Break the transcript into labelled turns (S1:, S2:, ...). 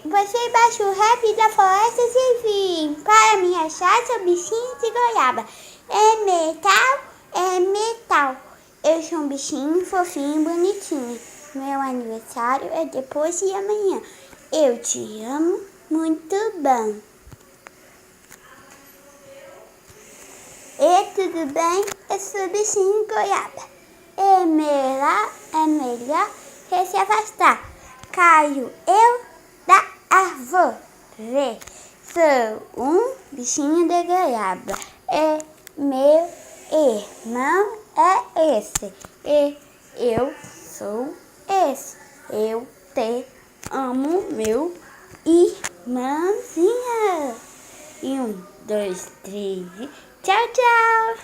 S1: Você baixou o rap da Floresta sem fim. Para me achar, seu bichinho de goiaba. É metal, é metal. Eu sou um bichinho fofinho, bonitinho. Meu aniversário é depois de amanhã. Eu te amo muito bom. E tudo bem? Eu sou bichinho goiaba. É melhor que se afastar. Caio eu da árvore. Sou um bichinho de goiaba. E meu irmão é esse. E eu sou esse. Eu te amo, meu irmãozinho. E 1, 2, 3. Tchau, tchau.